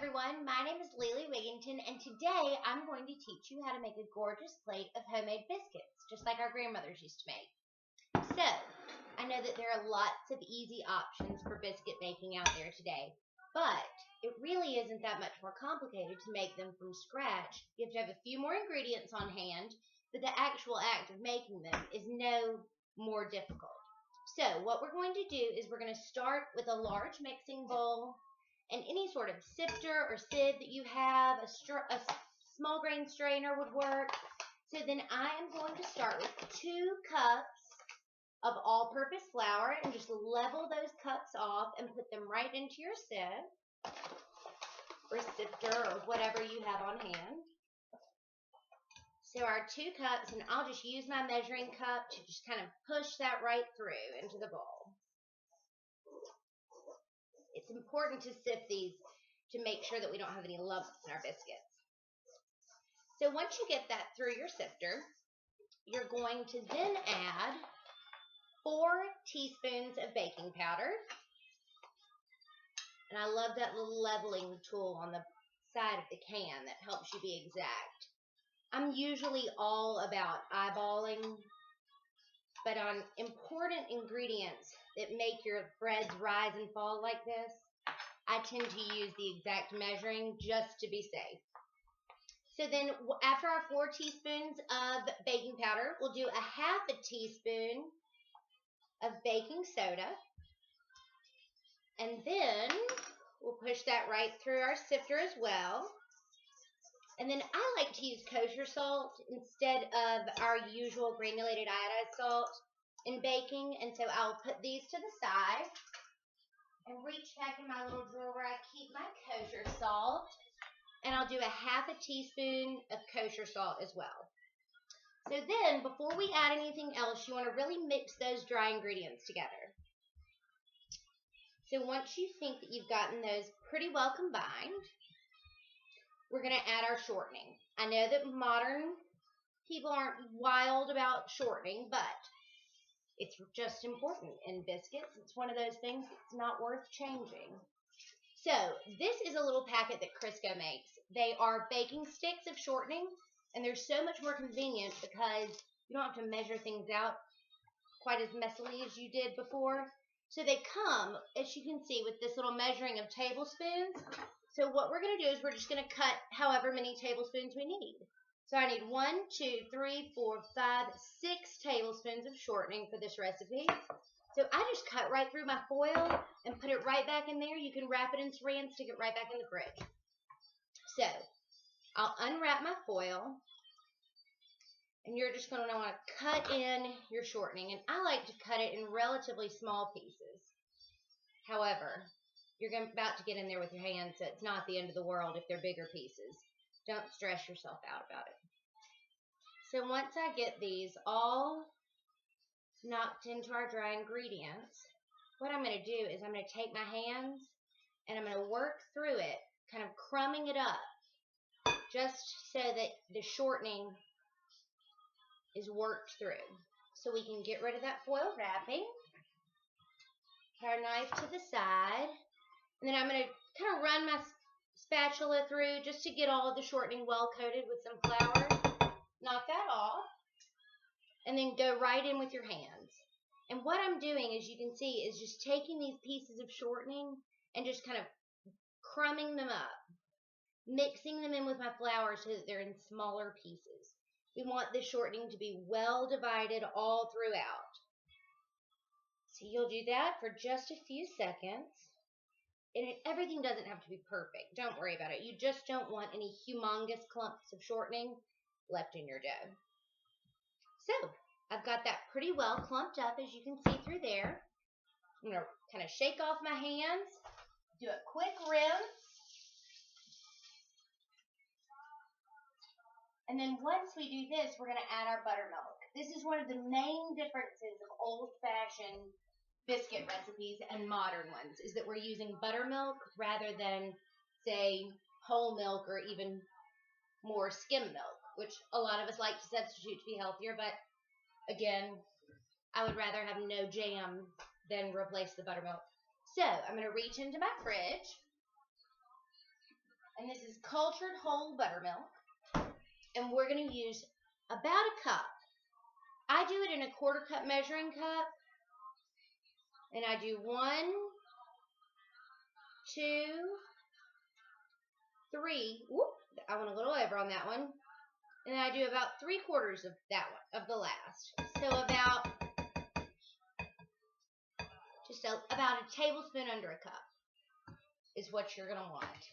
everyone, my name is Lily Wigginton, and today I'm going to teach you how to make a gorgeous plate of homemade biscuits, just like our grandmothers used to make. So, I know that there are lots of easy options for biscuit making out there today, but it really isn't that much more complicated to make them from scratch. You have to have a few more ingredients on hand, but the actual act of making them is no more difficult. So, what we're going to do is we're going to start with a large mixing bowl and any sort of sifter or sieve that you have. A small grain strainer would work. So then I am going to start with 2 cups of all-purpose flour and just level those cups off and put them right into your sieve or sifter or whatever you have on hand. So our 2 cups, and I'll just use my measuring cup to just kind of push that right through into the bowl. It's important to sift these to make sure that we don't have any lumps in our biscuits. So once you get that through your sifter, you're going to then add 4 teaspoons of baking powder. And I love that little leveling tool on the side of the can that helps you be exact. I'm usually all about eyeballing, but on important ingredients that make your breads rise and fall like this, I tend to use the exact measuring just to be safe. So then after our 4 teaspoons of baking powder, we'll do a half a teaspoon of baking soda. And then we'll push that right through our sifter as well. And then I like to use kosher salt instead of our usual granulated iodized salt in baking, and so I'll put these to the side and reach back in my little drawer where I keep my kosher salt, and I'll do a half a teaspoon of kosher salt as well. So then, before we add anything else, you want to really mix those dry ingredients together. So once you think that you've gotten those pretty well combined, we're going to add our shortening. I know that modern people aren't wild about shortening, but it's just important in biscuits. It's one of those things that's not worth changing. So this is a little packet that Crisco makes. They are baking sticks of shortening, and they're so much more convenient because you don't have to measure things out quite as messily as you did before. So they come, as you can see, with this little measuring of tablespoons. So what we're going to do is we're just going to cut however many tablespoons we need. So I need 1, 2, 3, 4, 5, 6 tablespoons of shortening for this recipe. So I just cut right through my foil and put it right back in there. You can wrap it in saran, stick it right back in the fridge. So I'll unwrap my foil, and you're just going to want to cut in your shortening. And I like to cut it in relatively small pieces. However, you're about to get in there with your hands, so it's not the end of the world if they're bigger pieces. Don't stress yourself out about it. So once I get these all knocked into our dry ingredients, what I'm going to do is I'm going to take my hands and I'm going to work through it, kind of crumbing it up, just so that the shortening is worked through. So we can get rid of that foil wrapping. Put our knife to the side. And then I'm going to kind of run my spatula through just to get all of the shortening well coated with some flour. Knock that off. And then go right in with your hands. And what I'm doing, as you can see, is just taking these pieces of shortening and just kind of crumbing them up. Mixing them in with my flour so that they're in smaller pieces. We want the shortening to be well divided all throughout. So you'll do that for just a few seconds. And everything doesn't have to be perfect. Don't worry about it. You just don't want any humongous clumps of shortening left in your dough. So, I've got that pretty well clumped up, as you can see through there. I'm going to kind of shake off my hands, do a quick rinse. And then once we do this, we're going to add our buttermilk. This is one of the main differences of old-fashioned biscuit recipes and modern ones, is that we're using buttermilk rather than, say, whole milk or even more skim milk, which a lot of us like to substitute to be healthier, but again, I would rather have no jam than replace the buttermilk. So I'm going to reach into my fridge And this is cultured whole buttermilk. And we're going to use about a cup. I do it in a 1/4 cup measuring cup. And I do 1, 2, 3. Whoop, I went a little over on that one. And then I do about 3/4 of that one, of the last. So about a tablespoon under a cup is what you're going to want.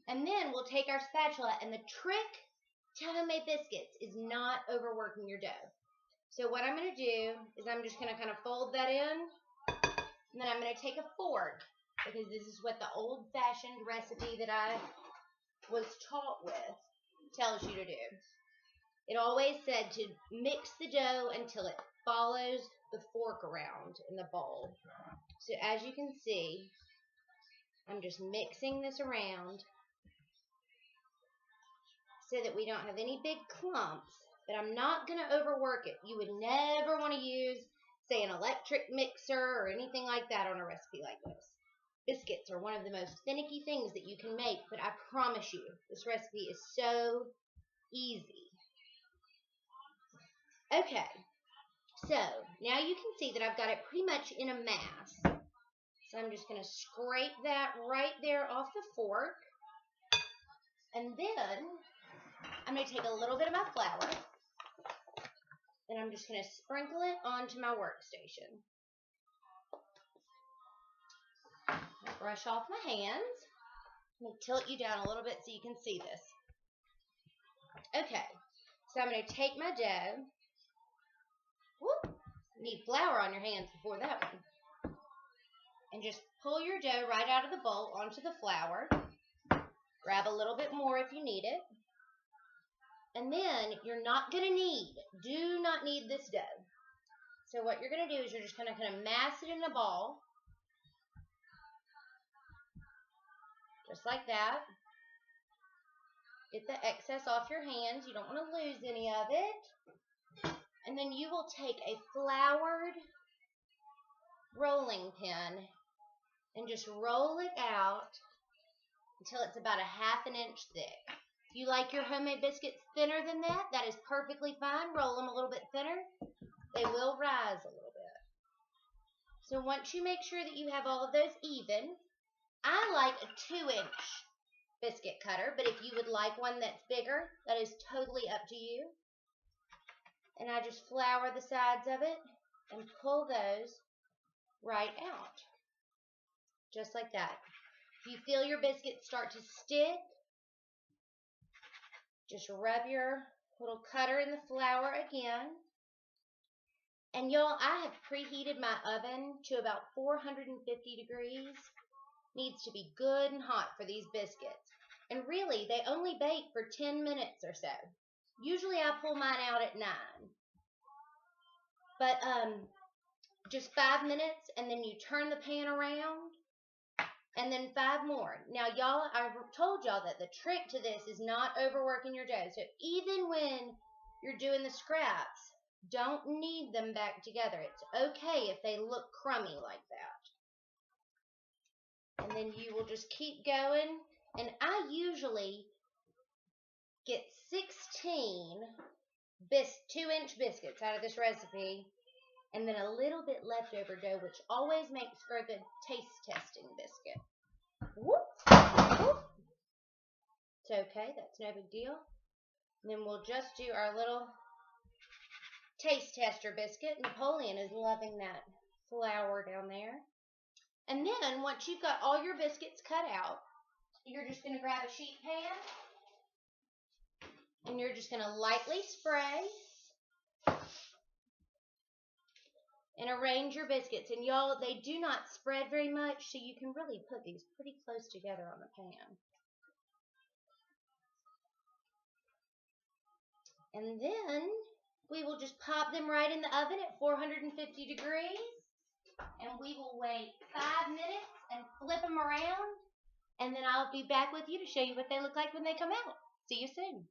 And then we'll take our spatula, and the trick to homemade biscuits is not overworking your dough. So what I'm going to do is I'm just going to kind of fold that in, and then I'm going to take a fork, because this is what the old-fashioned recipe that I was taught with tells you to do. It always said to mix the dough until it follows the fork around in the bowl. So as you can see, I'm just mixing this around so that we don't have any big clumps, but I'm not going to overwork it. You would never want to use, say, an electric mixer or anything like that on a recipe like this. Biscuits are one of the most finicky things that you can make, but I promise you, this recipe is so easy. Okay, so now you can see that I've got it pretty much in a mass. So I'm just going to scrape that right there off the fork. And then I'm going to take a little bit of my flour, and I'm just going to sprinkle it onto my workstation. Brush off my hands. Let me tilt you down a little bit so you can see this. Okay, so I'm going to take my dough. Whoop, you need flour on your hands before that one. And just pull your dough right out of the bowl onto the flour. Grab a little bit more if you need it. And then you're not going to do not need this dough. So what you're going to do is you're just going to kind of mass it in a ball. Just like that. Get the excess off your hands. You don't want to lose any of it. And then you will take a floured rolling pin and just roll it out until it's about 1/2 inch thick. If you like your homemade biscuits thinner than that, that is perfectly fine. Roll them a little bit thinner. They will rise a little bit. So once you make sure that you have all of those even, I like a 2-inch biscuit cutter, but if you would like one that's bigger, that is totally up to you. And I just flour the sides of it and pull those right out. Just like that. If you feel your biscuits start to stick, just rub your little cutter in the flour again. And y'all, I have preheated my oven to about 450 degrees. Needs to be good and hot for these biscuits. And really, they only bake for 10 minutes or so. Usually I pull mine out at 9. But just 5 minutes, and then you turn the pan around, and then 5 more. Now, y'all, I've told y'all that the trick to this is not overworking your dough. So even when you're doing the scraps, don't knead them back together. It's okay if they look crummy like that. And then you will just keep going. And I usually get 16 2-inch biscuits out of this recipe, and then a little bit leftover dough, which always makes for a good taste testing biscuit. Whoop, whoop. It's okay, that's no big deal. And then we'll just do our little taste tester biscuit. Napoleon is loving that flour down there. And then once you've got all your biscuits cut out, you're just going to grab a sheet pan, and you're just going to lightly spray and arrange your biscuits. And y'all, they do not spread very much, so you can really put these pretty close together on the pan. And then we will just pop them right in the oven at 450 degrees. And we will wait 5 minutes and flip them around. And then I'll be back with you to show you what they look like when they come out. See you soon.